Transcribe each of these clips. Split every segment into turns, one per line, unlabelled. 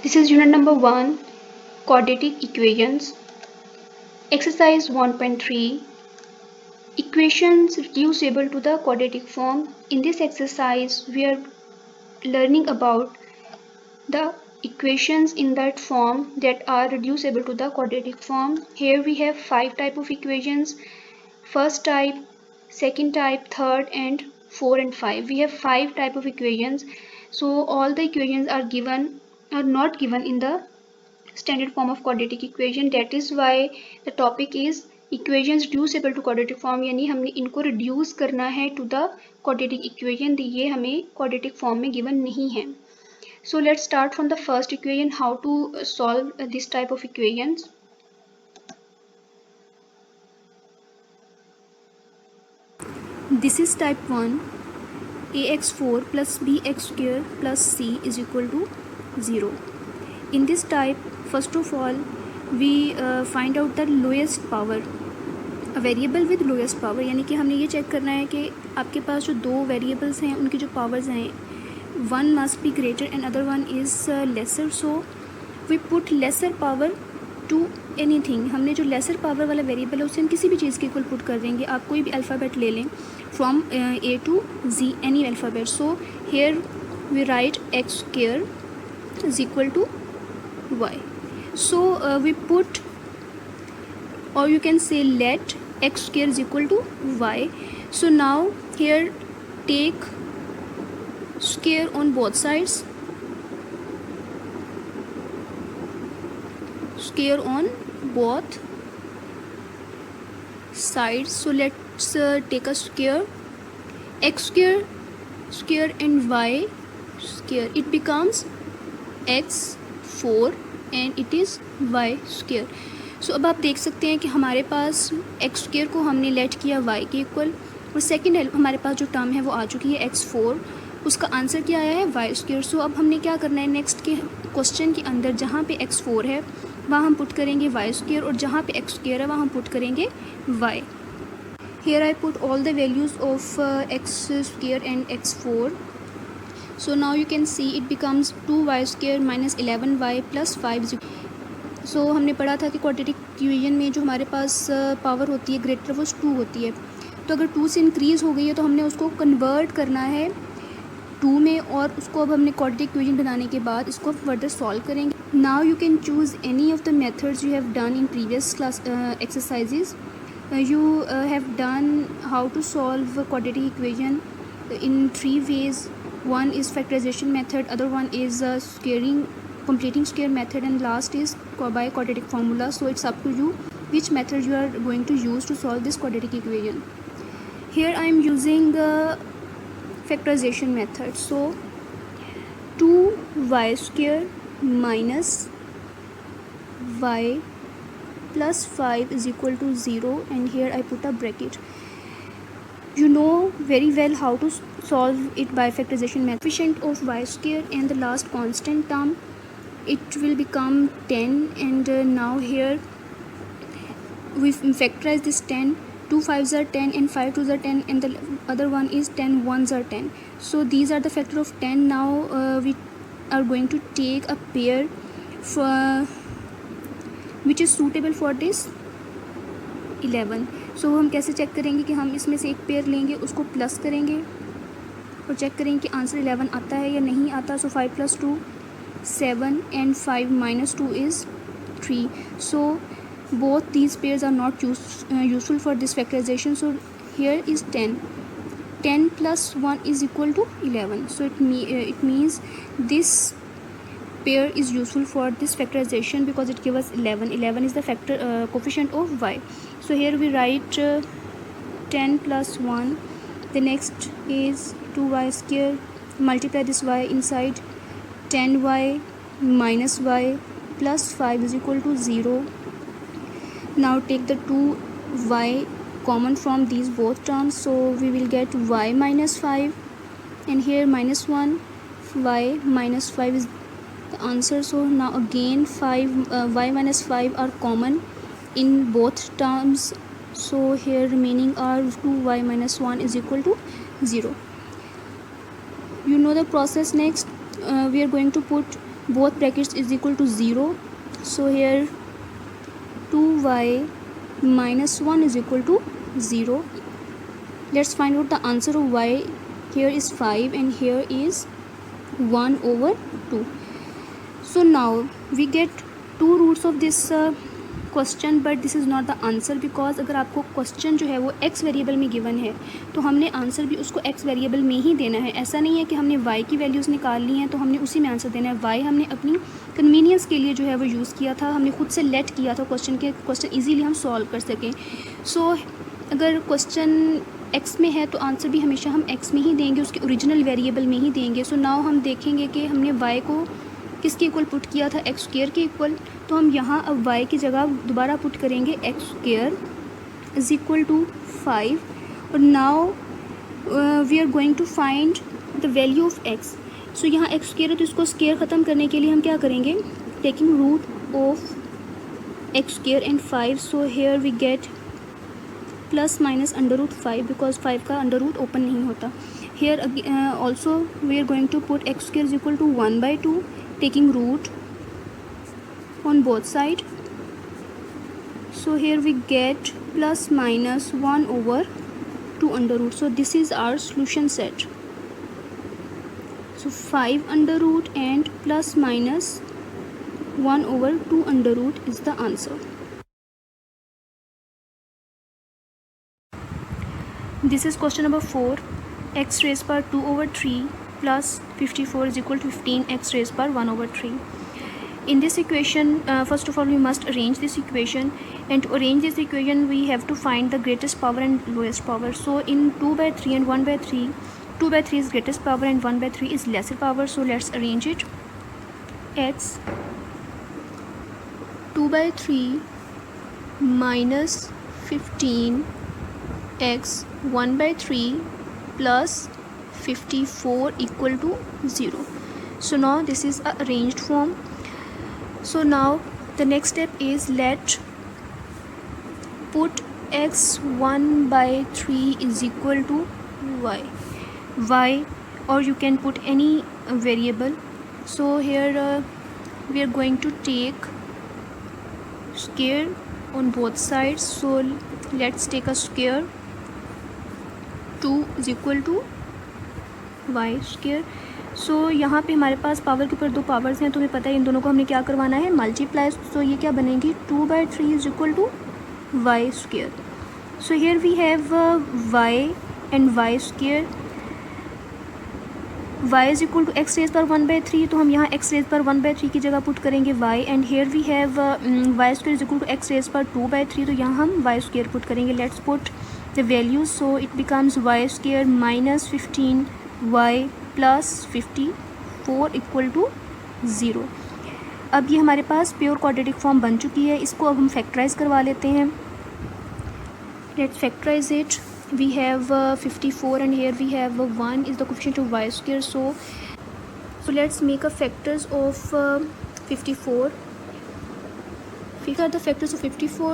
This is unit number 1, quadratic equations. Exercise 1.3, equations reducible to the quadratic form. In this exercise, we are learning about the equations in that form that are reducible to the quadratic form. Here we have 5 type of equations. First type, second type, third and 4 and 5. We have 5 type of equations. So all the equations are not given in the standard form of quadratic equation. That is why the topic is equations reducible to quadratic form, यानी हमने इनको reduce करना है to the quadratic equation. ये हमें quadratic form में given नहीं है. So let's start from the first equation, how to solve this type of equations. This is type 1, ax4 plus bx square plus c is equal to 0. In this type, first of all, we find out the lowest power. A variable with lowest power, यानी कि हमने ये check करना है कि आपके पास जो दो वेरिएबल्स हैं उनकी जो पावर्स हैं, one must be greater and other one is lesser. So we put lesser power to anything. हमने जो lesser power वाला वेरिएबल है उसे हम किसी भी चीज़ के इक्वल पुट कर देंगे. आप कोई भी अल्फ़ाबेट ले लें from A to Z, any alphabet. So here we write x square is equal to y. So we put, or you can say let x square is equal to y. So now here take square on both sides, square on both sides. So let's take a square, x square square and y square, it becomes x4 and it is y square. So अब आप देख सकते हैं कि हमारे पास x square को हमने late किया y के इक्वल, और सेकेंड हमारे पास जो टर्म है वो आ चुकी है x4, उसका आंसर क्या आया है y स्क्वायर. सो अब हमने क्या करना है, नेक्स्ट के क्वेश्चन के अंदर जहाँ पे x4 है वहाँ हम पुट करेंगे y स्क्वायर, और जहाँ पे x स्क्वायर है वहाँ हम पुट करेंगे y. Here I put all the values of x square and x4. So now you can see it becomes 2y square minus 11y plus 5. So हमने पढ़ा था कि क्वाड्रेटिक इक्वेशन में जो हमारे पास पावर होती है ग्रेटर वो 2 होती है. तो अगर 2 से इंक्रीज़ हो गई है तो हमने उसको कन्वर्ट करना है 2 में, और उसको अब हमने क्वाड्रेटिक इक्वेशन बनाने के बाद इसको फर्दर सॉल्व करेंगे. Now you can choose any of the methods you have done in previous class exercises. You have done how to solve a quadratic equation in 3 ways. One is factorization method, other one is completing square method, and last is by quadratic formula. So it's up to you which method you are going to use to solve this quadratic equation. Here I am using the factorization method. So 2y square minus y plus 5 is equal to 0, and here I put a bracket. You know very well how to solve it by factorization method. Coefficient of y square and the last constant term, it will become 10, and now here we factorize this 10. 2 5s are 10 and 5 2s are 10, and the other one is 10 1s are 10. So these are the factor of 10. Now we are going to take a pair for which is suitable for this 11. So हम कैसे check करेंगे कि हम इसमें से एक pair लेंगे, उसको प्लस करेंगे और चेक करेंगे कि आंसर 11 आता है या नहीं आता. सो 5 + 2 7 and 5 - 2 is 3. So both these pairs are not useful for this factorization. So here is 10 plus 1 is equal to 11. So it means this pair is useful for this factorization because it gives us 11. 11 is the factor coefficient of y. So here we write 10 plus 1. The next is 2y square. Multiply this y inside. 10y minus y plus 5 is equal to 0. Now take the 2y common from these both terms. So we will get y minus 5, and here minus 1. Y minus 5 is the answer. So now again y minus 5 are common in both terms. So here remaining are 2y minus 1 is equal to 0. You know the process. Next we are going to put both brackets is equal to 0. So here 2y minus 1 is equal to 0. Let's find out the answer of y. Here is 5 and here is 1/2. So now we get two roots of this question, but this is not the answer, because अगर आपको question जो है वो x variable में given है तो हमने answer भी उसको एक्स वेरिएबल में ही देना है. ऐसा नहीं है कि हमने वाई की वैल्यूज़ निकाल ली हैं तो हमने उसी में आंसर देना है. वाई हमने अपनी कन्वीनियंस के लिए जो है वो यूज़ किया था, हमने खुद से लेट किया था क्वेश्चन के, क्वेश्चन ईजीली हम सॉल्व कर सकें. सो अगर क्वेश्चन एक्स में है तो आंसर भी हमेशा हम एक्स में ही देंगे, उसके ओरिजिनल वेरिएबल में ही देंगे. सो नाउ हम देखेंगे कि हमने वाई को किसके इक्वल पुट किया था, एक्स स्क्वायर के इक्वल. तो हम यहाँ अब y की जगह दोबारा पुट करेंगे x square is equal to 5. और now we are going to find the value of x. So यहाँ एक्स स्क्वायर है तो इसको स्क्वायर ख़त्म करने के लिए हम क्या करेंगे, taking root of x square and 5. So here we get plus minus under root 5 because 5 का अंडर रूट ओपन नहीं होता. Here also we are going to put x square is equal to 1/2 taking root on both side. So here we get plus minus 1/2 under root. So this is our solution set. So 5 under root and plus minus 1/2 under root is the answer. This is question number 4. X raised power 2/3 plus 54 is equal to 15x raised power 1/3. In this equation, first of all we must arrange this equation, and to arrange this equation we have to find the greatest power and lowest power. So in 2/3 and 1/3, 2/3 is greatest power and 1/3 is lesser power. So let's arrange it. X 2/3 minus 15x 1/3 plus 54 equal to 0. So now this is a arranged form. So now the next step is let put x 1/3 is equal to y, or you can put any variable. So here we are going to take square on both sides. So let's take a square. 2 is equal to Y square. So यहाँ पे हमारे पास power के ऊपर दो powers हैं, तो हमें पता है इन दोनों को हमने क्या करवाना है, मल्टीप्लाई. सो ये क्या बनेगी, 2/3 is equal to y square. So here we have y and y square. Y is equal to x raise पर 1/3, तो हम यहाँ एक्स रेज पर 1/3 की जगह पुट करेंगे y. And here we have y square is equal to x raise पर 2/3, तो यहाँ हम वाई स्क्वायर पुट करेंगे. Let's put the values. So it becomes y square minus 15y plus 54 equal to 0. अब ये हमारे पास प्योर क्वाड्रेटिक फॉर्म बन चुकी है. इसको अब हम फैक्टराइज करवा लेते हैं. Let's factorise it. We have 54 and here we have 1 is the coefficient of y square. So let's make a factors of 54. Figure the factors of 54.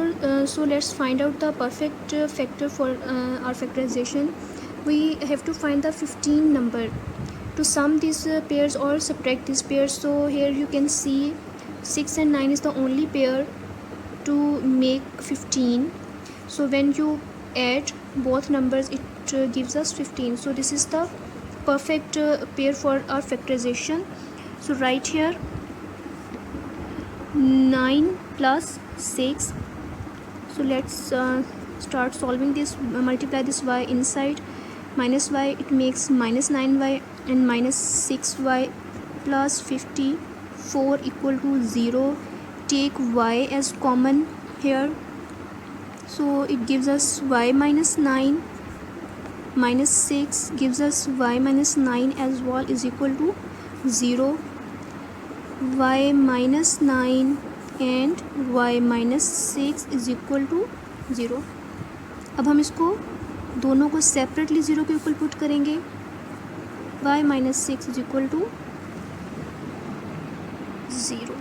So let's find out the perfect factor for our factorization. We have to find the 15 number to sum these pairs or subtract these pairs. So here you can see 6 and 9 is the only pair to make 15. So when you add both numbers it gives us 15. So this is the perfect pair for our factorization. So right here 9 plus 6. So let's start solving this. Multiply this y inside. Minus y, it makes minus 9y, and minus 6y plus 54 equal to 0. Take y as common here. So it gives us y minus 9. Minus 6 gives us y minus 9 as well is equal to 0. Y minus 9 and y minus 6 is equal to 0. अब हम इसको दोनों को separately 0 के equal put करेंगे. y minus 6 is equal to 0.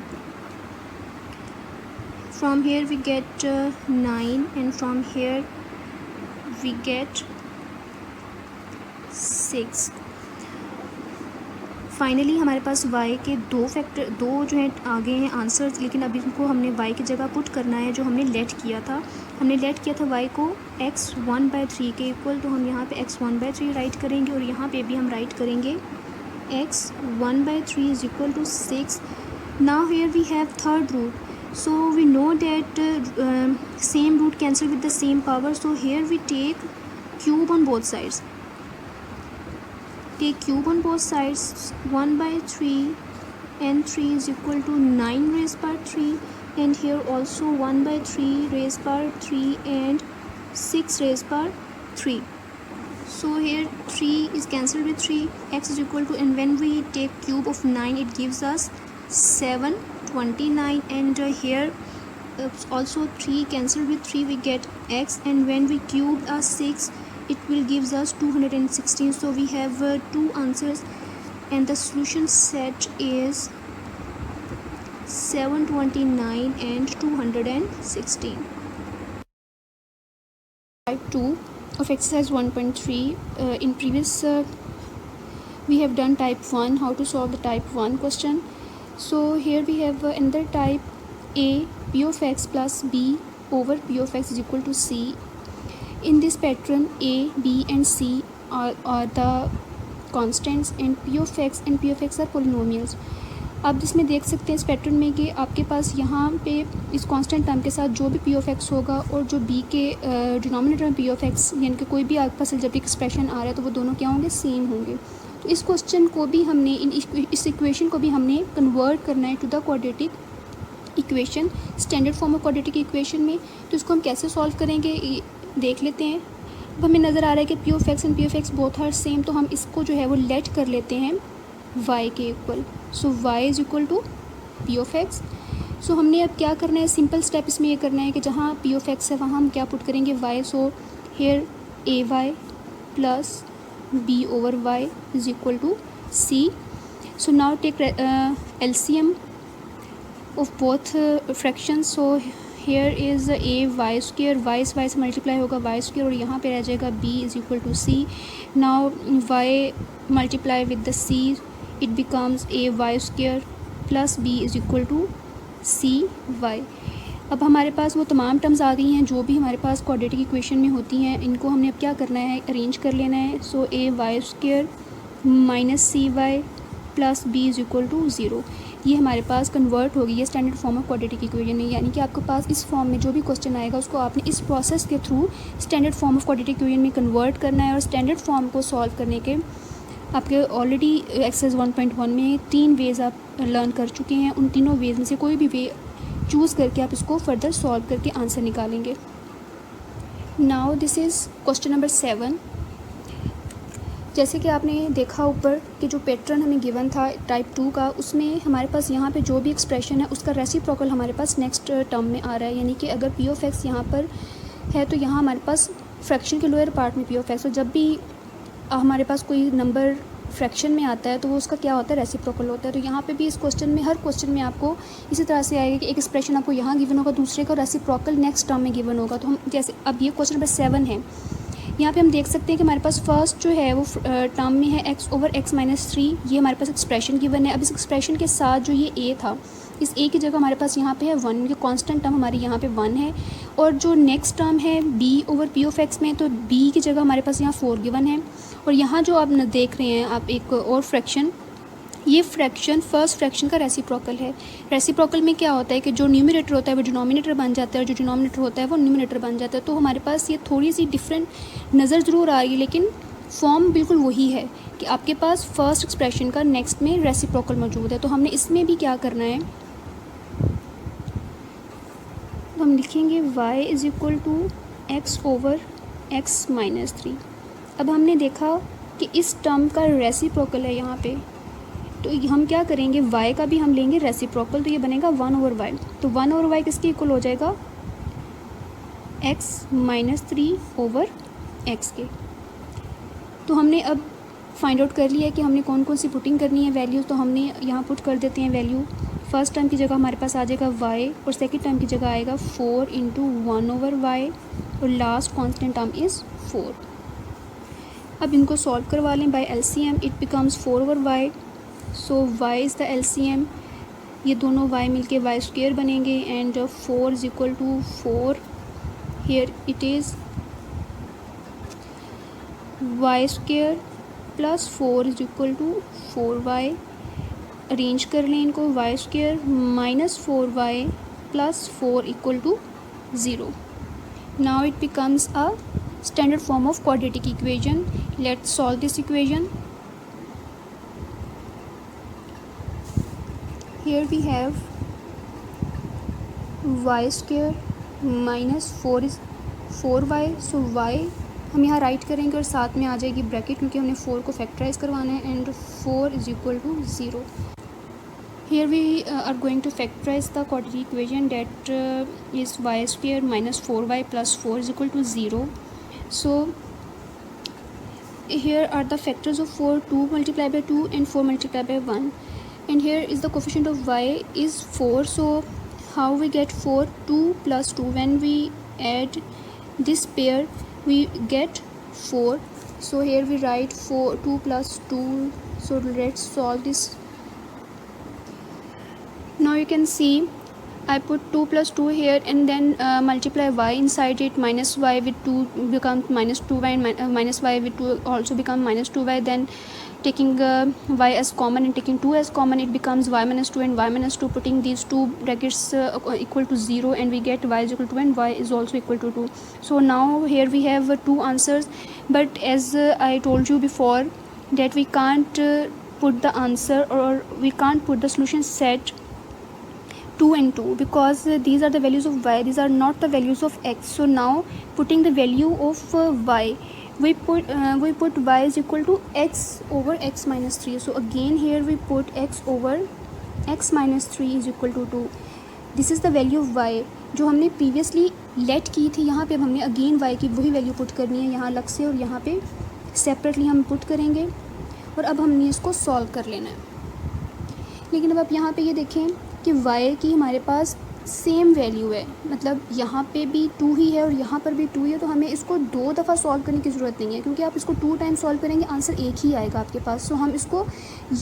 From here we get 9 and from here we get 6. Finally हमारे पास y के दो जो है आगे हैं आंसर्स, लेकिन अभी इनको हमने y की जगह पुट करना है जो हमने लेट किया था। हमने लेट किया था y को x 1/3 के इक्वल, तो हम यहाँ पे x 1/3 राइट करेंगे और यहाँ पे भी हम राइट करेंगे x 1/3 is equal to 6। Now here we have third root, so we know that same root cancel with the same power, so here we take cube on both sides. Take cube on both sides, 1/3 and 3 is equal to 9 raised by 3, and here also 1/3 raised by 3 and 6 raised by 3. So here 3 is cancelled with 3, x is equal to, and when we take cube of 9 it gives us 729, and here also 3 cancelled with 3 we get x, and when we cube 6 it will gives us 216. So we have two answers, and the solution set is 729 and 216. Type 2 of exercise 1.3. In previous we have done type 1, how to solve the type 1 question. So here we have another type A, p of x plus b over p of x is equal to c. In this pattern a, b and c are the constants, and p of x and p of x are polynomials. आप जिसमें देख सकते हैं इस pattern में कि आपके पास यहाँ पे इस कांस्टेंट टर्म के साथ जो भी पी ऑफ एक्स होगा और जो बी के डिनोमिनेटर में पी ऑफ एक्स यानी कि कोई भी आपके पास जब एक्सप्रेशन आ रहा है तो वो दोनों क्या होंगे, सेम होंगे। तो इस क्वेश्चन को भी हमने इस इक्वेशन को भी हमने कन्वर्ट करना है to the quadratic equation, standard form of quadratic equation में। तो इसको हम कैसे सॉल्व करेंगे देख लेते हैं। अब हमें नज़र आ रहा है कि p of x and p of x both are same, तो हम इसको जो है वो लेट कर लेते हैं y के equal. So y is equal to P of X. So हमने अब क्या करना है, सिंपल स्टेप इसमें ये करना है कि जहाँ पी ऑफ एक्स है वहाँ हम क्या पुट करेंगे y। So here a y plus b over y is equal to c. So now take LCM of both fractions. So here is a Y square, y से multiply होगा y square, और यहाँ पे रह जाएगा b is equal to c. Now y multiply with the c, it becomes a Y square plus b is equal to c y. अब हमारे पास वो तमाम टर्म्स आ गई हैं जो भी हमारे पास क्वाड्रेटिक इक्वेशन में होती हैं, इनको हमने अब क्या करना है, अरेंज कर लेना है। So A Y square minus C Y plus b is equal to 0, ये हमारे पास कन्वर्ट होगी ये standard form of quadratic equation में। यानी कि आपके पास इस फॉर्म में जो भी क्वेश्चन आएगा उसको आपने इस प्रोसेस के through standard form of quadratic equation में कन्वर्ट करना है। और स्टैंडर्ड फॉर्म को सॉल्व करने के आपके ऑलरेडी एक्सरसाइज 1.1 में 3 वेज़ आप लर्न कर चुके हैं। उन तीनों वेज़ में से कोई भी वे चूज़ करके आप इसको फर्दर सॉल्व करके आंसर निकालेंगे। Now this is question number 7। जैसे कि आपने देखा ऊपर कि जो पैटर्न हमें गिवन था टाइप 2 का, उसमें हमारे पास यहाँ पे जो भी एक्सप्रेशन है उसका रेसिप्रोकल हमारे पास नेक्स्ट टर्म में आ रहा है। यानी कि अगर पी ऑफ एक्स यहाँ पर है तो यहाँ हमारे पास फ्रैक्शन के लोअर पार्ट में पी ऑफ एक्स, और जब भी हमारे पास कोई नंबर फ्रैक्शन में आता है तो वो उसका क्या होता है, रेसिप्रोकल होता है। तो यहाँ पे भी इस क्वेश्चन में हर क्वेश्चन में आपको इसी तरह से आएगा कि एक एक्सप्रेशन आपको यहाँ गिवन होगा, दूसरे का रेसिप्रोकल नेक्स्ट टर्म में गिवन होगा। तो हम जैसे अब ये क्वेश्चन नंबर 7 है, यहाँ पे हम देख सकते हैं कि हमारे पास फर्स्ट जो है वो टर्म में है x ओवर x माइनस 3, ये हमारे पास एक्सप्रेशन गिवन है। अब इस एक्सप्रेशन के साथ जो ये a था, इस a की जगह हमारे पास यहाँ पे है 1, ये कांस्टेंट टर्म हमारे यहाँ पे 1 है। और जो नेक्स्ट टर्म है b over p of x में, तो b की जगह हमारे पास यहाँ 4 गिवन है। और यहाँ जो आप देख रहे हैं आप एक और फ्रैक्शन, ये फ्रैक्शन फर्स्ट फ्रैक्शन का रेसिप्रोकल है। रेसिप्रोकल में क्या होता है कि जो न्यूमरेटर होता है वो डिनोमिनेटर बन जाता है, और जो डिनोमिनेटर होता है वो न्यूमरेटर बन जाता है। तो हमारे पास ये थोड़ी सी डिफरेंट नज़र ज़रूर आ रही है, लेकिन फॉर्म बिल्कुल वही है कि आपके पास फर्स्ट एक्सप्रेशन का नेक्स्ट में रेसिप्रोकल मौजूद है। तो हमने इसमें भी क्या करना है, तो हम लिखेंगे y is equal to x over x minus 3। अब हमने देखा कि इस टर्म का रेसिप्रोकल है यहाँ पे, तो हम क्या करेंगे, y का भी हम लेंगे रेसिप्रोकल, तो ये बनेगा 1 ओवर y। तो 1 ओवर y किसके इक्वल हो जाएगा, x माइनस 3 ओवर x के। तो हमने अब फाइंड आउट कर लिया है कि हमने कौन कौन सी पुटिंग करनी है वैल्यूज़। तो हमने यहाँ पुट कर देते हैं वैल्यू। फर्स्ट टर्म की जगह हमारे पास आ जाएगा y, और सेकेंड टर्म की जगह आएगा 4 इंटू 1 ओवर y, और लास्ट कॉन्स्टेंट टर्म इज़ 4। अब इनको सॉल्व करवा लें by LCM, it becomes 4 over y। So y is the LCM, ये दोनों y मिलके वाई स्क्वेयर बनेंगे and 4 is equal to 4, here it is y square plus 4 is equal to 4y, arrange कर लें इनको, y square minus 4y plus 4 equal to 0. Now it becomes a standard form of quadratic equation. Let's solve this equation. Here we have y square minus 4 is 4y. So y हम यहाँ right करेंगे और साथ में आ जाएगी bracket, क्योंकि हमने 4 को फैक्टराइज करवाना है, and 4 is equal to 0. Here we are going to factorize the quadratic equation, that is y square minus 4y plus 4 is equal to 0. So here are the factors of 4, 2 multiplied by 2 and 4 multiplied by 1, and here is the coefficient of y is 4. So how we get 4? 2 plus 2, when we add this pair we get 4. So here we write 2 plus 2. So let's solve this. Now you can see I put 2 plus 2 here, and then multiply y inside it, minus y with 2 becomes minus 2y, and minus y with 2 also become minus 2y. Then taking y as common and taking 2 as common, it becomes y minus 2 and y minus 2. Putting these two brackets equal to 0, and we get y is equal to 2 and y is also equal to 2. So now here we have two answers, but as I told you before that we can't put the answer, or we can't put the solution set 2 and 2, because these are the values of y, these are not the values of x. So now putting the value of y, we put y is equal to x over x minus 3. So again here we put x over x minus 3 is equal to 2. This is the value of y जो हमने previously late की थी. यहाँ पे अब हमने again y की वही वैल्यू पुट करनी है यहाँ अलग से, और यहाँ पे सेपरेटली हम पुट करेंगे, और अब हमने इसको सॉल्व कर लेना है. लेकिन अब आप यहाँ पे ये देखें कि y की हमारे पास सेम वैल्यू है, मतलब यहाँ पे भी 2 ही है और यहाँ पर भी 2 ही है, तो हमें इसको 2 दफ़ा सॉल्व करने की ज़रूरत नहीं है, क्योंकि आप इसको 2 टाइम सॉल्व करेंगे आंसर एक ही आएगा आपके पास. सो हम इसको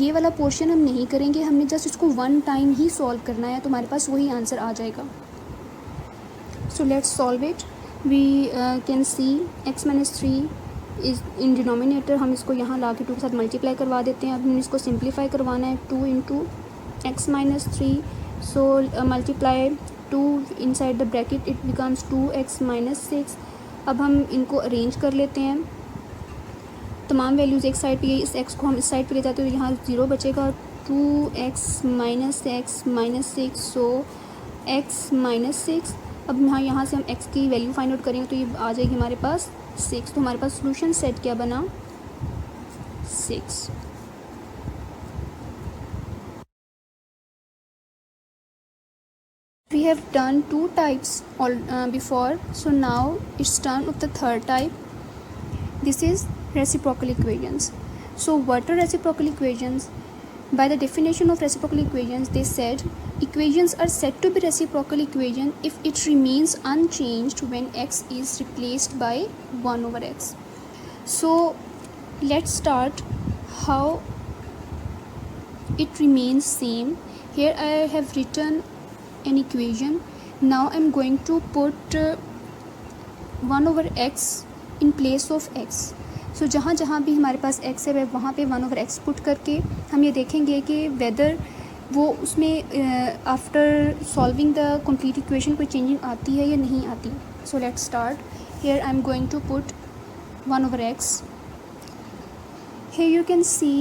ये वाला पोर्शन हम नहीं करेंगे, हमने जस्ट इसको 1 टाइम ही सॉल्व करना है, तो हमारे पास वही आंसर आ जाएगा. So let's solve it. We can see x minus 3 is in denominator, हम इसको यहाँ ला के 2 के साथ मल्टीप्लाई करवा देते हैं. अब हमें इसको सिंप्लीफाई करवाना है, 2 into x minus 3. So multiply 2 inside the bracket, it becomes 2x minus 6. अब हम इनको अरेंज कर लेते हैं, तमाम वैल्यूज़ एक साइड पे गई, इस x को हम इस साइड पे ले जाते हैं तो यहाँ 0 बचेगा. 2x माइनस x माइनस 6, सो x माइनस 6. अब यहाँ से हम x की वैल्यू फाइंड आउट करेंगे तो ये आ जाएगी हमारे पास 6. तो हमारे पास सोल्यूशन सेट क्या बना? 6. We have done 2 types before, so now it's turn of the third type. This is reciprocal equations. So what are reciprocal equations? By the definition of reciprocal equations, they said equations are said to be reciprocal equation if it remains unchanged when x is replaced by 1 over x. So let's start how it remains same. Here I have written an equation. Now I'm going to put 1 over x in place of x. So जहाँ जहाँ भी हमारे पास x है वहाँ पे 1 over x put करके हम ये देखेंगे कि वेदर वो उसमें after solving the complete equation कोई चेंजिंग आती है या नहीं आती. So let's start. Here I am going to put 1 over x. Here you can see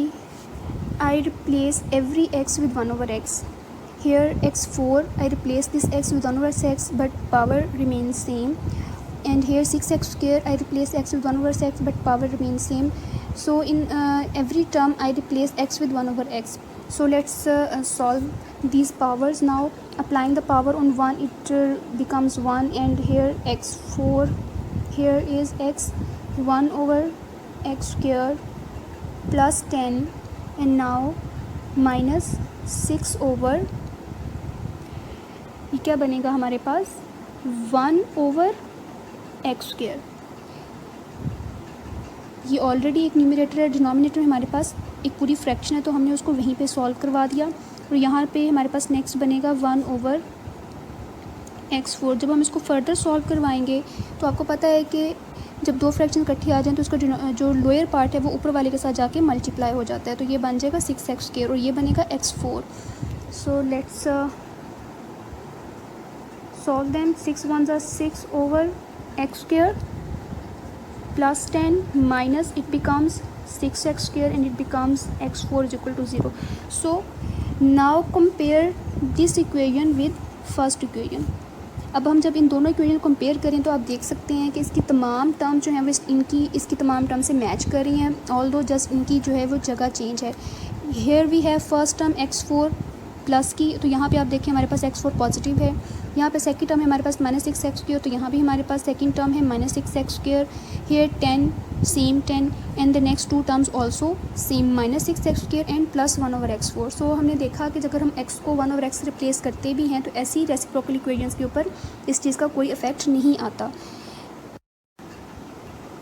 I replace every x with 1 over x. Here x4, I replace this x with 1 over x, but power remains same. And here 6x square, I replace x with 1 over x, but power remains same. So in every term I replace x with 1 over x. So let's solve these powers now. Applying the power on 1, it becomes 1, and here x4, here is x 1 over x square plus 10, and now minus 6 over, ये क्या बनेगा हमारे पास 1 over x square. ये already एक numerator है, denominator में हमारे पास एक पूरी फ्रैक्शन है तो हमने उसको वहीं पे सॉल्व करवा दिया। और यहाँ पे हमारे पास नेक्स्ट बनेगा 1/x4। जब हम इसको फर्दर सॉल्व करवाएंगे तो आपको पता है कि जब दो फ्रैक्शन इकट्ठी आ जाएँ तो उसका जो लोअर पार्ट है वो ऊपर वाले के साथ जाके मल्टीप्लाई हो जाता है, तो ये बन जाएगा 6x² और ये बनेगा x4। So let's solve them. 6 1s are 6/x² plus 10 minus it becomes 6x² and it becomes x4 is equal to 0. So now compare this equation with first equation. अब हम जब इन दोनों इक्वेशन कंपेयर करें तो आप देख सकते हैं कि इसकी तमाम टर्म जो हैं वो इसकी तमाम टर्म से मैच कर रही हैं, ऑल्दो जस्ट इनकी जो है वो जगह चेंज है। Here we have first term x4 plus की, तो यहाँ पे आप देखिए हमारे पास x4 पॉजिटिव है। यहाँ पे सेकंड टर्म है हमारे पास -6x², तो यहाँ भी हमारे पास सेकंड टर्म है -6x²। Here 10 same 10 and the next two terms also same -6x² and +1/x4। सो हमने देखा कि अगर हम x को 1/x रिप्लेस करते भी हैं तो ऐसी रेसिप्रोकल इक्वेशंस के ऊपर इस चीज़ का कोई इफेक्ट नहीं आता।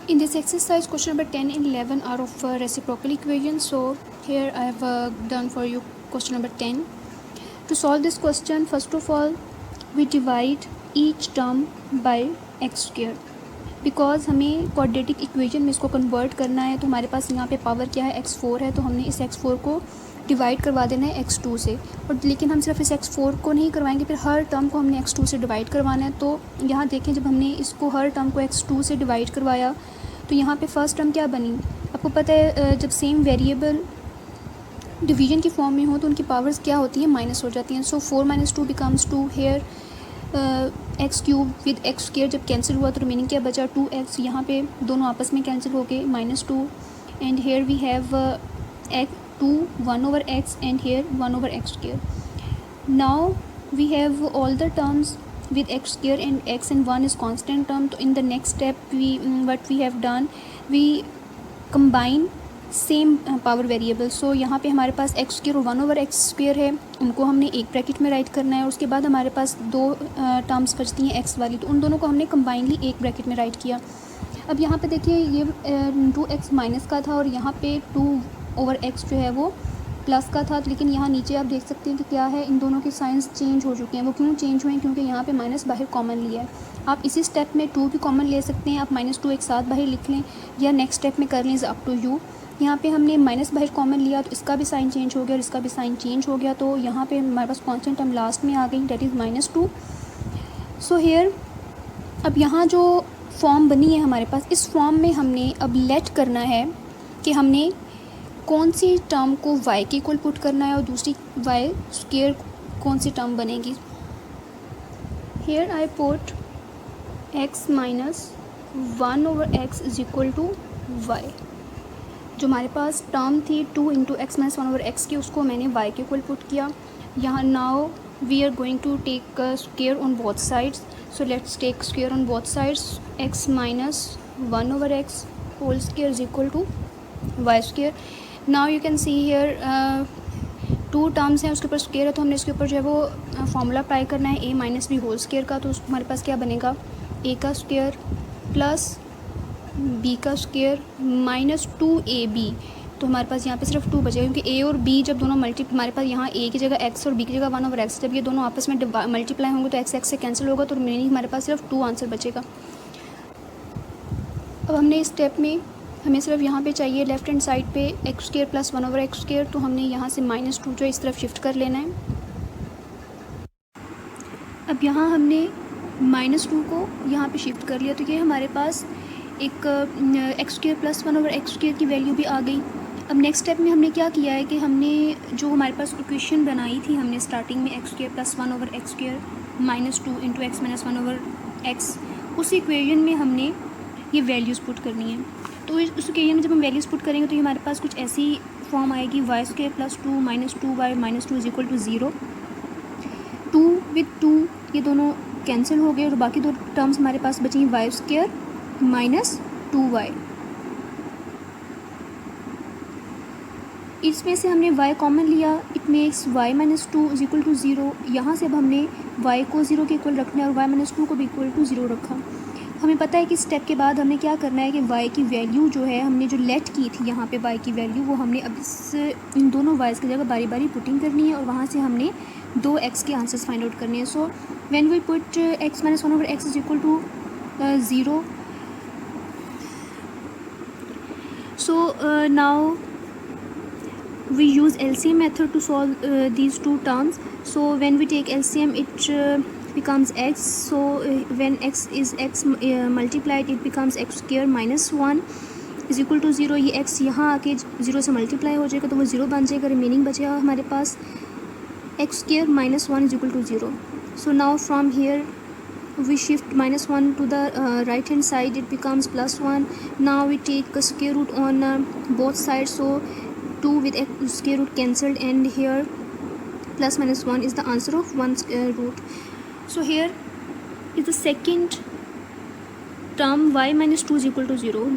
In this exercise, question number 10 and 11 are of reciprocal equations. So here I have done for you question number 10. To solve this question, first of all, we divide each term by x², because हमें quadratic equation में इसको convert करना है। तो हमारे पास यहाँ पे power क्या है, x4 है, तो हमने इस x4 को डिवाइड करवा देना है x2 से। और लेकिन हम सिर्फ इस x4 को नहीं करवाएंगे, फिर हर टर्म को हमने x2 से डिवाइड करवाना है। तो यहाँ देखें, जब हमने इसको हर टर्म को x2 से डिवाइड करवाया तो यहाँ पे फर्स्ट टर्म क्या बनी, आपको पता है जब सेम वेरिएबल डिवीजन की फॉर्म में हो तो उनकी पावर्स क्या होती हैं, माइनस हो जाती हैं। सो 4 - 2 becomes 2। Hair x³ with x² जब कैंसिल हुआ तो रिमेनिंग क्या बचा, 2x। यहाँ पे दोनों आपस में कैंसिल हो गए, -2। And here we have 2 1/x and here 1/x²। Now we have all the terms with x² and x and 1 is constant term. तो in the next step what we have done, we combine same power variable. So यहाँ पे हमारे पास x² और 1/x² है, उनको हमने एक bracket में राइट करना है। और उसके बाद हमारे पास दो टर्म्स बचती हैं x वाली, तो उन दोनों को हमने कंबाइनली एक ब्रैकेट में राइट किया। अब यहाँ पे देखिए ये 2x माइनस का था और यहाँ पे 2/x जो है वो प्लस का था, लेकिन यहाँ नीचे आप देख सकते हैं कि क्या है, इन दोनों के साइंस चेंज हो चुके हैं। वो क्यों चेंज हुए हैं, क्योंकि यहाँ पे माइनस बाहर कॉमन लिया है। आप इसी स्टेप में 2 भी कॉमन ले सकते हैं, आप -2 एक साथ बाहर लिख लें या नेक्स्ट स्टेप में कर लें, इज़ अप टू यू। यहाँ पे हमने माइनस बाहर कॉमन लिया तो इसका भी साइन चेंज हो गया और इसका भी साइन चेंज हो गया, तो यहाँ पे हमारे पास कॉन्स्टेंट टर्म लास्ट में आ गई, डेट इज़ -2। सो हेयर अब यहाँ जो फॉर्म बनी है हमारे पास, इस फॉर्म में हमने अब लेट करना है कि कौन सी टर्म को y के इक्वल पुट करना है और दूसरी y² कौन सी टर्म बनेगी। Here I put x - 1/x is equal to y। जो हमारे पास टर्म थी 2 × x - 1/x की, उसको मैंने y के इक्वल पुट किया। यहाँ now we are going to take square on both sides. So let's take square on both sides. x - 1/x whole square is equal to y²। Now you can see here 2 terms हैं, उसके ऊपर square है, तो हमने इसके ऊपर जो है वो फार्मूला अप्लाई करना है a - b होल स्क्वायर का। तो हमारे पास क्या बनेगा, a का स्क्वायर प्लस b का स्क्वायर -2ab। तो हमारे पास यहाँ पे सिर्फ 2 बचेगा, क्योंकि a और b जब दोनों हमारे पास यहाँ a की जगह x और b की जगह 1/x, जब ये दोनों आपस में मल्टीप्लाई होंगे तो x से कैंसिल होगा, तो रिमेनिंग हमारे पास सिर्फ 2 आंसर बचेगा। अब हमने इस स्टेप में हमें सिर्फ यहाँ पे चाहिए लेफ़्ट हैंड साइड पे x² + 1/x², तो हमने यहाँ से -2 जो इस तरफ शिफ्ट कर लेना है। अब यहाँ हमने -2 को यहाँ पे शिफ्ट कर लिया, तो ये हमारे पास एक x² + 1/x² की वैल्यू भी आ गई। अब नेक्स्ट स्टेप में हमने क्या किया है कि हमने जो हमारे पास इक्वेशन बनाई थी हमने स्टार्टिंग में x² + 1/x² -2 × x - 1/x, उस इक्वेशन में हमने ये वैल्यूज़ पुट करनी है। तो उस इक्वेशन में जब हम वैल्यूज़ पुट करेंगे तो ये हमारे पास कुछ ऐसी फॉर्म आएगी, y² + 2 - 2y -2 is equal to 0। 2 with 2 ये दोनों कैंसिल हो गए और बाकी दो टर्म्स हमारे पास बची y² - 2y। इसमें से हमने y कॉमन लिया, it makes y - 2 is equal to 0। यहाँ से अब हमने y को 0 के इक्वल रखना है और y - 2 को भी इक्वल टू 0 रखा। हमें पता है कि स्टेप के बाद हमें क्या करना है कि y की वैल्यू जो है हमने जो लेट की थी यहाँ पे y की वैल्यू, वो हमने अब इन दोनों y's की जगह बारी बारी पुटिंग करनी है और वहाँ से हमने दो x के आंसर्स फाइंड आउट करने हैं. So when we put x minus one over x is equal to 0. So now we use LCM method to solve these two terms. So when we take LCM, it becomes x. So when x is x multiplied, it becomes x square minus 1 is equal to 0. ये x यहाँ आके 0 से multiply हो जाएगा तो वो 0 बन जाएगा. रिमेनिंग बचेगा हमारे पास x square minus 1 is equal to 0. So now from here we shift minus 1 to the right hand side, it becomes plus 1. Now we take a square root on both sides, so 2 with square root cancelled, and here plus minus 1 is the answer of 1 square root. So here is the second term, y minus 2 is equal to 0.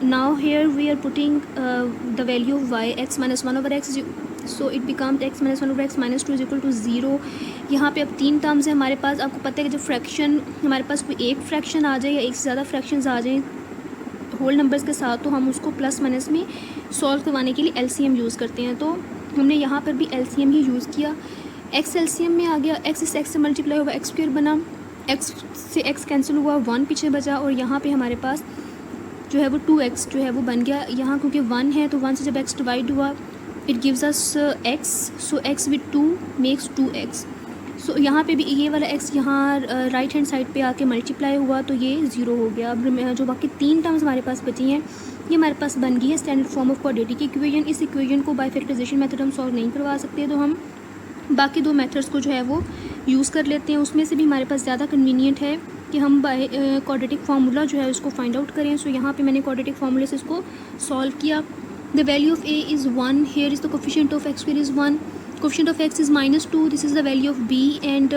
Now here we are putting the value of y, x minus 1 over x, so it becomes x minus 1 over x minus 2 is equal to 0. यहाँ पे अब 3 terms है हमारे पास. आपको पता है कि जब फ्रैक्शन हमारे पास कोई एक फ्रैक्शन आ जाए या एक से ज़्यादा फ्रैक्शंस आ जाएं होल नंबर्स के साथ, तो हम उसको प्लस माइनस में सॉल्व करवाने के लिए एलसीएम यूज़ करते हैं. तो हमने यहाँ पर भी एलसीएम ही यूज़ किया. एक्स एलसीएम में आ गया, एक्स से एक्स से मल्टीप्लाई हुआ, एक्स स्क्वायर बना, एक्स से एक्स कैंसिल हुआ, 1 पीछे बचा, और यहाँ पे हमारे पास जो है वो 2x जो है वो बन गया. यहाँ क्योंकि 1 है तो 1 से जब x डिवाइड हुआ it gives us x, so x with 2 makes 2x. सो यहाँ पे भी ये वाला x यहाँ राइट हैंड साइड पे आके मल्टीप्लाई हुआ तो ये 0 हो गया. अब जो बाकी 3 टर्म्स हमारे पास बची हैं ये हमारे पास बन गई है standard form of quadratic equation. इस इक्वेशन को बाय फैक्टराइजेशन मेथड हम सॉल्व नहीं करवा सकते, तो हम बाकी दो मेथड्स को जो है वो यूज़ कर लेते हैं. उसमें से भी हमारे पास ज़्यादा कन्वीनियंट है कि हम बाय क्वाड्रेटिक फार्मूला जो है उसको फाइंड आउट करें. सो यहाँ पे मैंने क्वाड्रेटिक फार्मूले से इसको सॉल्व किया. The value of a is 1, here is the coefficient of x square is 1, coefficient of x is -2, this is the value of b, and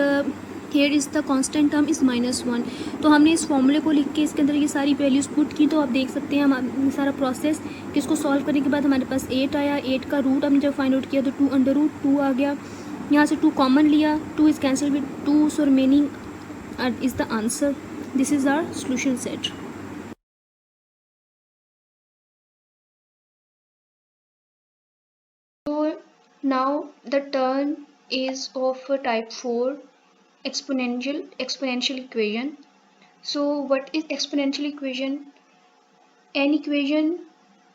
here is the constant term is -1. तो हमने इस फॉर्मूले को लिख के इसके अंदर ये सारी वैल्यूज़ पुट की. तो आप देख सकते हैं हम सारा प्रोसेस कि इसको सॉल्व करने के बाद हमारे पास 8 आया. 8 का रूट हमने जब फाइंड आउट किया तो 2√2 आ गया. यहाँ से 2 कॉमन लिया, 2 is cancel with 2, so remaining is the answer. This is our solution set. So now the term is of type 4 exponential equation. So what is exponential equation? An equation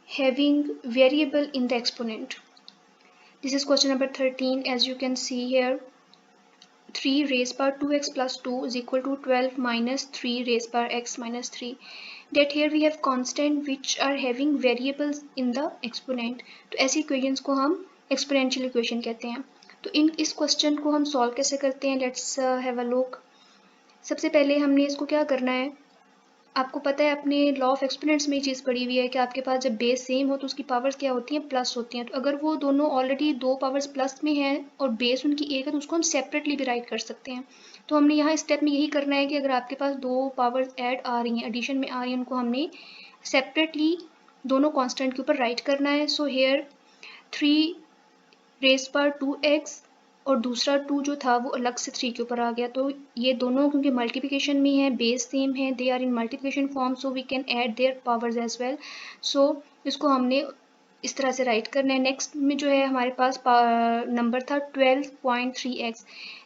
having variable in the exponent. This is question number 13. As you can see here, 3 raised by 2x plus 2 is equal to 12 minus 3 raised by x minus 3. That here we have constant which are having variables in the exponent. तो ऐसी equations को हम exponential equation कहते हैं. तो इस question को हम सॉल्व कैसे करते हैं, लेट्स हैव अ लुक. सबसे पहले हमने इसको क्या करना है, आपको पता है अपने लॉ ऑफ एक्सपोनेंट्स में ये चीज़ पड़ी हुई है कि आपके पास जब बेस सेम हो तो उसकी पावर्स क्या होती हैं, प्लस होती हैं. तो अगर वो दोनों ऑलरेडी दो पावर्स प्लस में हैं और बेस उनकी एक है तो उसको हम सेपरेटली भी राइट कर सकते हैं. तो हमने यहाँ स्टेप में यही करना है कि अगर आपके पास दो पावर्स ऐड आ रही हैं, एडिशन में आ रही हैं, उनको हमने सेपरेटली दोनों कॉन्स्टेंट के ऊपर राइट करना है. So hair 3 rays power 2x और दूसरा 2 जो था वो अलग से 3 के ऊपर आ गया. तो ये दोनों क्योंकि मल्टीप्लिकेशन में है, बेस सेम है, they are in multiplication form, so we can add their powers as well. So इसको हमने इस तरह से राइट करना है. नेक्स्ट में जो है हमारे पास नंबर था 12.3x.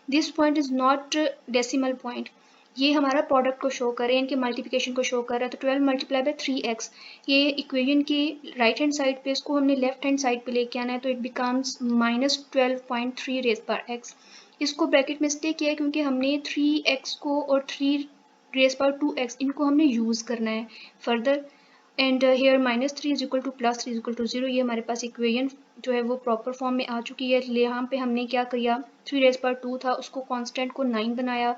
This point is not decimal point, ये हमारा प्रोडक्ट को शो कर रहे हैं, इनके मल्टीप्लिकेशन को शो कर रहा है. तो 12 मल्टीप्लाई बाय 3x, ये इक्वेशन की राइट हैंड साइड पे इसको हमने लेफ्ट हैंड साइड पे लेके आना है. तो it becomes -12.3 rays power x. इसको ब्रैकेट में इसलिए किया है क्योंकि हमने 3x को और 3 रेज़ पावर 2x इनको हमने यूज़ करना है further. And here -3 is equal to +3 is equal to 0. ये हमारे पास इक्वेशन जो है वो प्रॉपर फॉर्म में आ चुकी है. यहाँ पे हमने क्या किया, 3 रेज़ पावर 2 था उसको कांस्टेंट को 9 बनाया,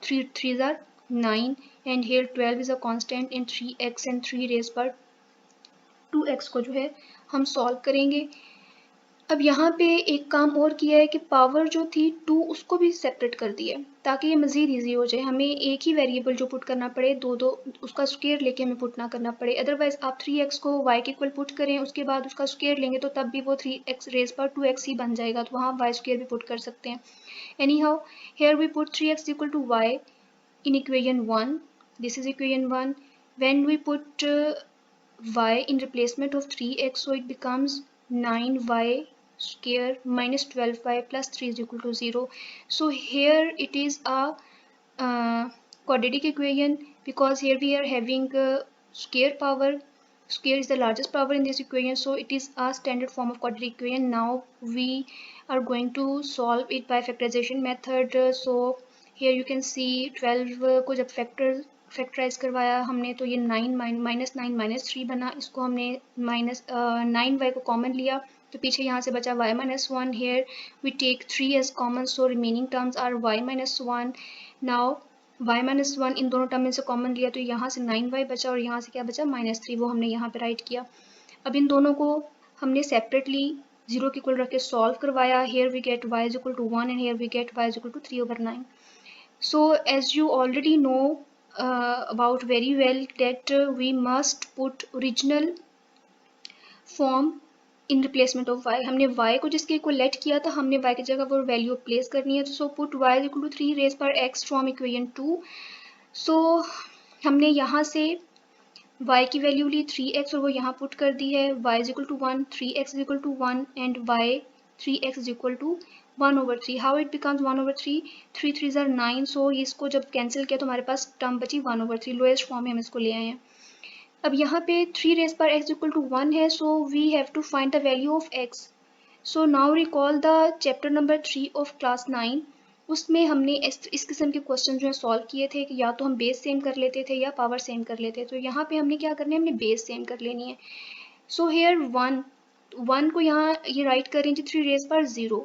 3 3s are 9, and here 12 is a constant in 3x and 3 raised by 2x को जो है हम सॉल्व करेंगे. अब यहाँ पे एक काम और किया है कि पावर जो थी 2 उसको भी सेपरेट कर दिया है ताकि ये मज़ीद ईजी हो जाए. हमें एक ही वेरिएबल जो पुट करना पड़े, दो उसका स्क्वायर लेके हमें पुट ना करना पड़े. अदरवाइज आप 3x को y के इक्वल पुट करें, उसके बाद उसका स्क्वायर लेंगे तो तब भी वो 3x रेज़ पावर 2x ही बन जाएगा. तो वहाँ y स्क्वायर भी पुट कर सकते हैं. Anyhow here we put 3x equal to y in equation 1. This is equation 1. When we put y in replacement of 3x, so it becomes 9y square minus 12y plus 3 is equal to 0. So here it is a quadratic equation, because here we are having square power. Square is the largest power in this equation, so it is a standard form of quadratic equation. Now we are going to solve it by factorization method. So here you can see 12 को जब factorise करवाया हमने तो ये 9 minus 9 minus 3 बना. इसको हमने minus 9y को कॉमन लिया तो पीछे यहाँ से बचा y minus 1. Here we take 3 as common, so remaining terms are y minus 1. Now y minus 1 इन दोनों टर्म में से कॉमन लिया तो यहाँ से 9y बचा और यहाँ से क्या बचा -3, वो हमने यहाँ पे राइट किया. अब इन दोनों को हमने सेपरेटली 0 के इक्वल रख के सॉल्व करवाया. Here we get y is equal to 1 and here we get y is equal to 3/9. So as you already know about very well that we must put original form in replacement of y. हमने y को जिसके equal let किया था हमने y की जगह वो value place करनी है. So put y is equal to 3 raised by x from equation 2. सो हमने यहाँ से y की वैल्यू ली 3x और वो यहाँ पुट कर दी है. y is equal to 1, 3x is equal to 1 and y 3x is equal to 1/3. How it becomes 1/3? 3 3s are 9. सो इसको जब कैंसिल किया तो हमारे पास टर्म बची 1/3. लोएस्ट फॉर्म में हम इसको ले आए हैं. अब यहाँ पे 3 raised by x equal to 1 है, so we have to find the value of x. So now recall the chapter number 3 of class 9. उसमें हमने इस किस्म के क्वेश्चन जो है सॉल्व किए थे कि या तो हम बेस सेम कर लेते थे या पावर सेम कर लेते. तो यहाँ पे हमने क्या करना है, हमने बेस सेम कर लेनी है. सो हेयर 1 को यहाँ ये राइट करें जी 3 raised by 0.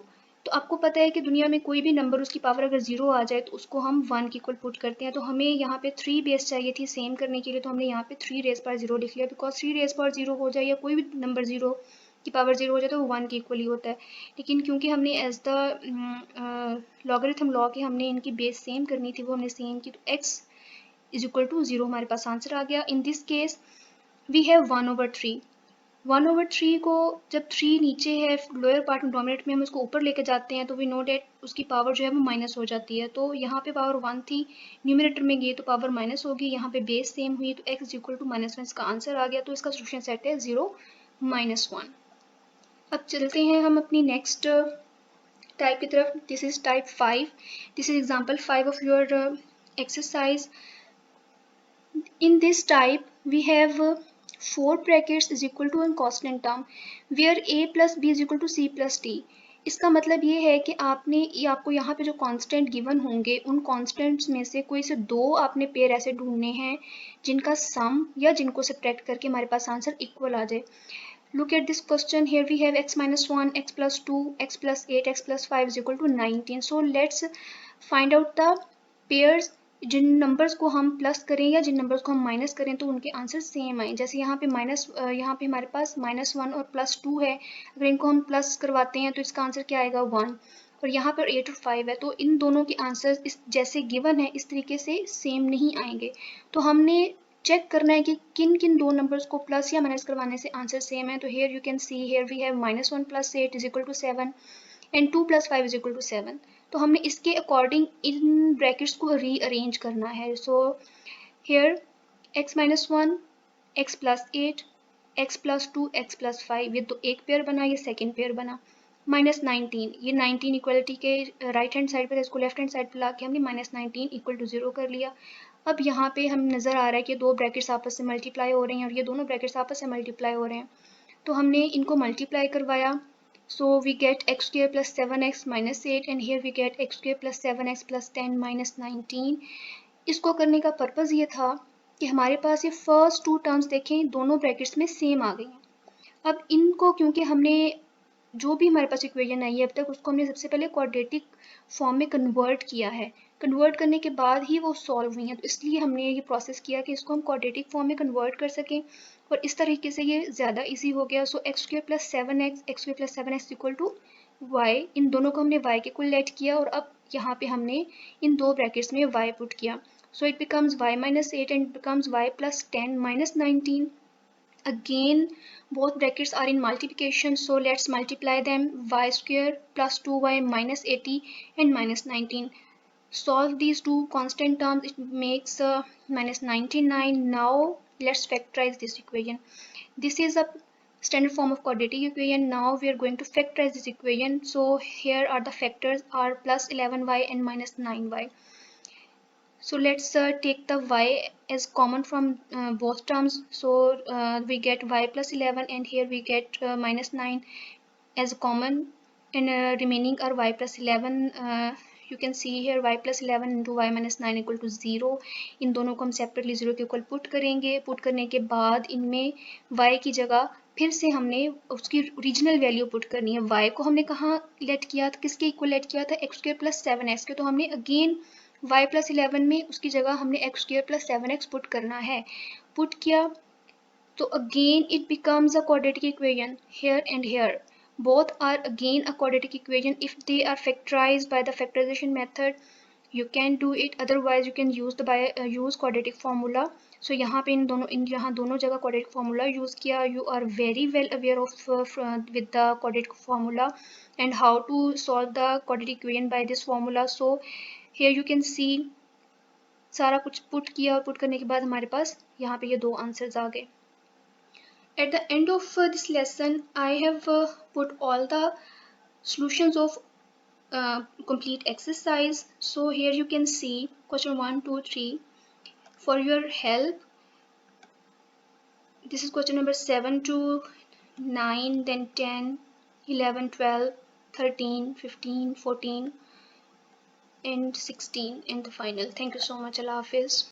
तो आपको पता है कि दुनिया में कोई भी नंबर उसकी पावर अगर 0 आ जाए तो उसको हम 1 की इक्वल पुट करते हैं. तो हमें यहाँ पे 3 बेस चाहिए थी सेम करने के लिए, तो हमने यहाँ पे 3 raised by 0 लिख लिया. बिकॉज 3 raised by 0 हो जाए या कोई भी नंबर 0 की पावर 0 हो जाए तो वो 1 की इक्वल ही होता है. लेकिन क्योंकि हमने एज द लॉगरिथम लॉ के हमने इनकी बेस सेम करनी थी, वो हमने सेम की, तो x इज इक्वल टू 0 हमारे पास आंसर आ गया. In this case we have 1/3. 1/3 को जब 3 नीचे है लोअर पार्ट में डोमिनेट में हम उसको ऊपर लेके जाते हैं तो वी नो डेट उसकी पावर जो है वो माइनस हो जाती है. तो यहाँ पे पावर 1 थी, न्यूमिनेटर में गई तो पावर माइनस होगी. यहाँ पे बेस सेम हुई तो x इक्वल टू -1 इसका आंसर आ गया. तो इसका सोल्यूशन सेट है 0 -1. अब चलते हैं हम अपनी नेक्स्ट टाइप की तरफ. This is type 5. This is example 5 of your exercise. In this type we have 4 brackets is equal to a constant term where a plus b is equal to c plus d. इसका मतलब ये है कि आपको यहाँ पे जो constant given होंगे उन कांस्टेंट्स में से कोई से दो आपने पेयर ऐसे ढूंढने हैं जिनका सम या जिनको सब्ट्रैक्ट करके हमारे पास आंसर इक्वल आ जाए. Look at this question. Here we have x minus 1, x plus 2, x plus 8, x plus 5 is equal to 19. So let's find out the pairs जिन नंबर्स को हम प्लस करें या जिन नंबर्स को हम माइनस करें तो उनके आंसर सेम आए. जैसे यहाँ पे यहाँ पे हमारे पास -1 और +2 है. अगर इनको हम प्लस करवाते हैं तो इसका आंसर क्या आएगा 1. और यहाँ पर 8 और 5 है. तो इन दोनों के आंसर इस जैसे गिवन है इस तरीके से सेम नहीं आएंगे. तो हमने चेक करना है कि किन किन दो नंबर्स को प्लस या माइनस करवाने से आंसर सेम है. तो here you can see here we have -1 + 8 is equal to 7 and 2 + 5 is equal to 7. तो हमने इसके अकॉर्डिंग इन ब्रैकेट्स को रीअरेंज करना है. So here x - 1, x + 8, x + 2, x + 5 ये तो एक पेयर बना, ये सेकेंड पेयर बना. -19 ये 19 इक्वलिटी के राइट हैंड साइड पर, इसको लेफ्ट हैंड साइड पर ला के हमने -19 इक्वल टू 0 कर लिया. अब यहाँ पे हम नज़र आ रहा है कि दो ब्रैकेट्स आपस से मल्टीप्लाई हो रहे हैं और ये दोनों ब्रैकेट्स आपस से मल्टीप्लाई हो रहे हैं. तो हमने इनको मल्टीप्लाई करवाया. So we get x square plus 7x minus 8 and here we get x square plus 7x plus 10 minus 19. इसको करने का पर्पज़ ये था कि हमारे पास ये फर्स्ट टू टर्म्स देखें दोनों ब्रैकेट्स में सेम आ गई हैं. अब इनको क्योंकि हमने जो भी हमारे पास इक्वेशन आई है अब तक उसको हमने सबसे पहले क्वाड्रेटिक फॉर्म में कन्वर्ट किया है. कन्वर्ट करने के बाद ही वो सॉल्व हुई हैं. तो इसलिए हमने ये प्रोसेस किया कि इसको हम क्वाड्रेटिक फॉर्म में कन्वर्ट कर सकें और इस तरीके से ये ज़्यादा इजी हो गया. So x square plus 7x equal to y, इन दोनों को हमने y के इक्वल लेट किया और अब यहाँ पे हमने इन दो ब्रैकेट्स में y पुट किया. सो it becomes y - 8 and becomes y + 10 - 19. Again both brackets are in multiplication, so let's multiply them. Y square plus 2y minus 80 and minus 19. solve these two constant terms, it makes minus 99. Now let's factorize this equation. This is a standard form of quadratic equation. Now we are going to factorize this equation. So here are the factors are plus 11y and minus 9y. So let's take the y as common from both terms. So we get y plus 11, and here we get minus 9 as common, and remaining are y plus 11. You can see here y plus 11 into y minus 9 equal to 0. इन दोनों को हम separately 0 के equal put करेंगे. Put करने के बाद इनमें y की जगह फिर से हमने उसकी ओरिजिनल वैल्यू पुट करनी है. y को हमने कहाँ लेट किया था, किसके इक्वल लेट किया था, एक्स स्क्वायर प्लस 7x के. तो हमने अगेन y प्लस 11 में उसकी जगह हमने x square plus 7x put करना है. पुट किया तो again it becomes a quadratic equation here and here. Both are again a quadratic equation. If they are factorized by the factorization method, you can do it. Otherwise you can use the use quadratic formula. So यहाँ पे यहाँ दोनों जगह quadratic formula use किया. You are very well aware of with the quadratic formula and how to solve the quadratic equation by this formula. So here you can see सारा कुछ put किया, और पुट करने के बाद हमारे पास यहाँ पे ये दो आंसर्स आ गए. At the end of this lesson, I have put all the solutions of complete exercise. So here you can see question 1, 2, 3. For your help, this is question number 7 to 9, then 10, 11, 12, 13, 15, 14, and 16, and the final. Thank you so much. Allah Hafiz.